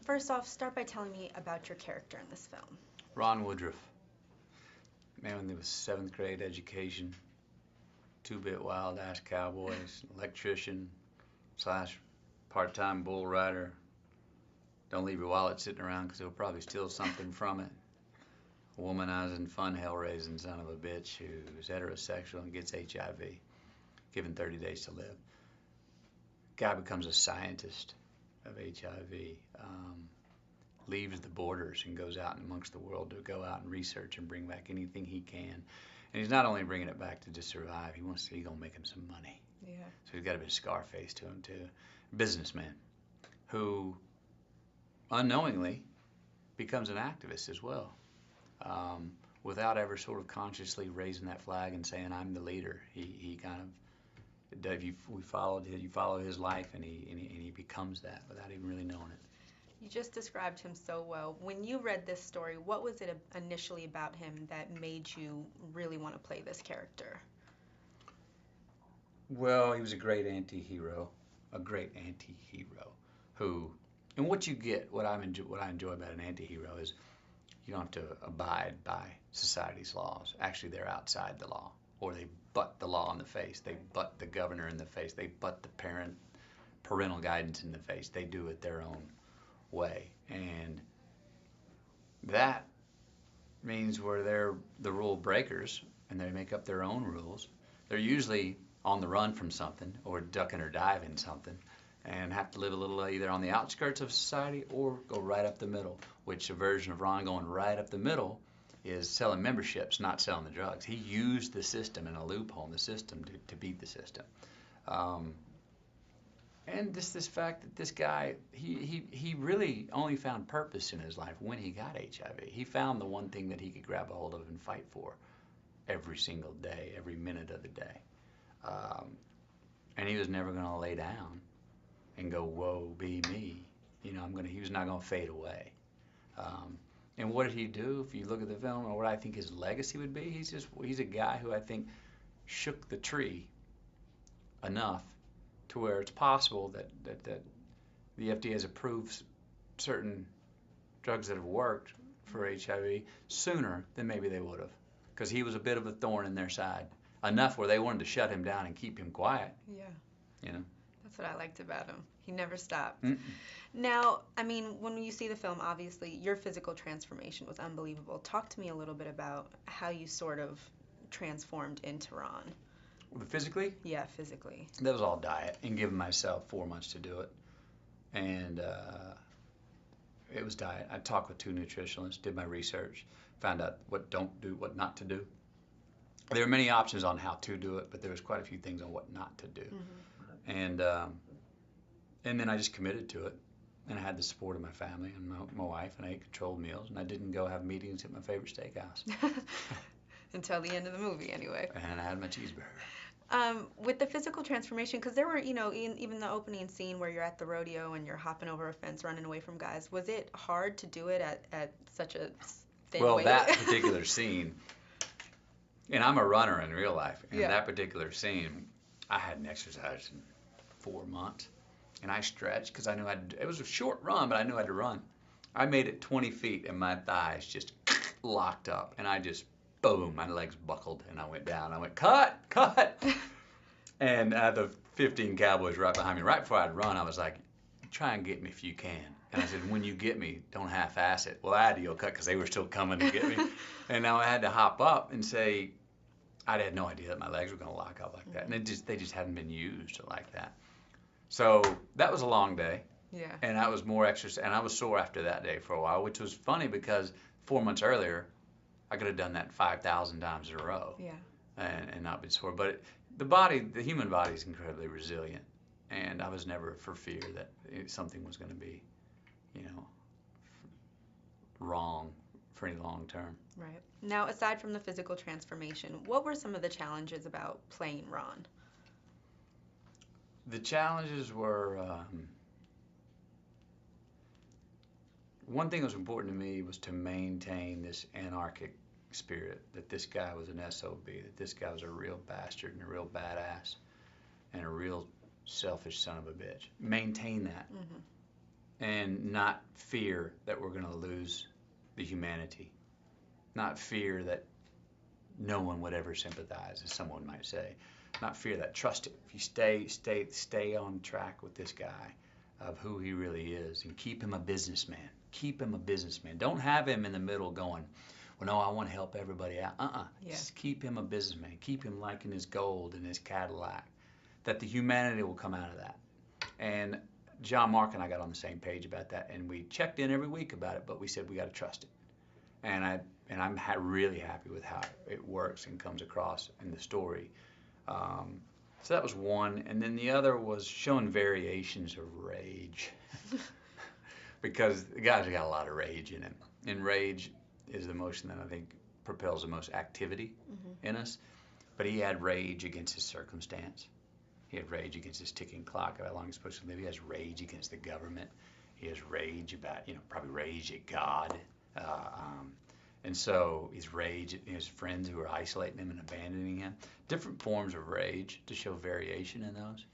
First off, start by telling me about your character in this film. Ron Woodruff, man with a seventh grade education, two-bit wild-ass cowboys, electrician slash part-time bull rider. Don't leave your wallet sitting around because he'll probably steal something from it. A womanizing, fun, hell-raising son of a bitch who's heterosexual and gets HIV, given 30 days to live. Guy becomes a scientist of HIV, leaves the borders and goes out amongst the world to go out and research and bring back anything he can. And he's not only bringing it back to just survive, he's gonna make him some money. Yeah. So he's got a bit of Scarface to him too. Businessman who unknowingly becomes an activist as well, without ever sort of consciously raising that flag and saying I'm the leader. He kind of, you follow his life and he becomes that without even really knowing it. You just described him so well. When you read this story, what was it initially about him that made you really want to play this character? Well, he was a great anti-hero who, and what you get, what I enjoy about an anti-hero is you don't have to abide by society's laws. Actually, they're outside the law, or they butt the law in the face. They butt the governor in the face. They butt the parental guidance in the face. They do it their own way, and that means where they're the rule breakers and they make up their own rules. They're usually on the run from something or ducking or diving something and have to live a little either on the outskirts of society or go right up the middle, which a version of Ron going right up the middle is selling memberships, not selling the drugs. He used the system and a loophole in the system to beat the system. And this fact that this guy, he really only found purpose in his life when he got HIV. He found the one thing that he could grab a hold of and fight for every single day, every minute of the day. And he was never going to lay down and go, woe be me. He was not going to fade away. And what did he do? If you look at the film, or what I think his legacy would be, he's a guy who I think shook the tree enough to where it's possible that the FDA has approved certain drugs that have worked for HIV sooner than maybe they would have, because he was a bit of a thorn in their side, enough where they wanted to shut him down and keep him quiet. Yeah. You know? That's what I liked about him. He never stopped. Mm-mm. Now, I mean, when you see the film, obviously, your physical transformation was unbelievable. Talk to me a little bit about how you sort of transformed into Ron. Physically? Yeah, physically. That was all diet and giving myself 4 months to do it. And it was diet. I talked with 2 nutritionalists, did my research, found out what don't do, what not to do. There are many options on how to do it, but there was quite a few things on what not to do. Mm-hmm. And then I just committed to it. And I had the support of my family and my wife, and I ate controlled meals, and I didn't go have meetings at my favorite steakhouse. Until the end of the movie, anyway. And I had my cheeseburger. With the physical transformation, because there were, even the opening scene where you're at the rodeo and you're hopping over a fence, running away from guys, was it hard to do it at such a thin weight? Well, that particular scene, and I'm a runner in real life, and that particular scene, I hadn't exercised in 4 months, and I stretched because I knew it was a short run, but I knew I had to run. I made it 20 feet, and my thighs just locked up, and I just boom, my legs buckled, and I went down. I went, cut! And the 15 cowboys right behind me, right before I'd run, I was like, try and get me if you can. And I said, when you get me, don't half-ass it. Well, I had to go cut because they were still coming to get me. And now I had to hop up and say, I had no idea that my legs were going to lock up like that. And they just hadn't been used like that. So that was a long day. Yeah. And I was more exercise, and I was sore after that day for a while, which was funny because 4 months earlier, I could have done that 5,000 times in a row. Yeah. And not been sore. But the human body is incredibly resilient. And I was never for fear that something was going to be, wrong for any long term. Right. Now, aside from the physical transformation, what were some of the challenges about playing Ron? The challenges were, one thing that was important to me was to maintain this anarchic spirit, that this guy was an SOB, that this guy was a real bastard and a real badass and a real selfish son of a bitch. Maintain that. Mm-hmm. and not fear that we're going to lose the humanity, not fear that no one would ever sympathize, as someone might say, not fear that. Trust it. If you stay on track with this guy of who he really is, and keep him a businessman. Keep him a businessman. Don't have him in the middle going, well, no, I want to help everybody out. Yeah. Just keep him a businessman. Keep him liking his gold and his Cadillac. That the humanity will come out of that. And John Mark and I got on the same page about that, and we checked in every week about it, but we said we got to trust it. And I'm really happy with how it works and comes across in the story. So that was one, and then the other was showing variations of rage, because the guy's got a lot of rage in him, and rage is the emotion that I think propels the most activity in us. But he had rage against his circumstance. He had rage against his ticking clock of how long he's supposed to live. He has rage against the government. He has rage about, probably rage at God. And so his rage at his friends who are isolating him and abandoning him. Different forms of rage to show variation in those.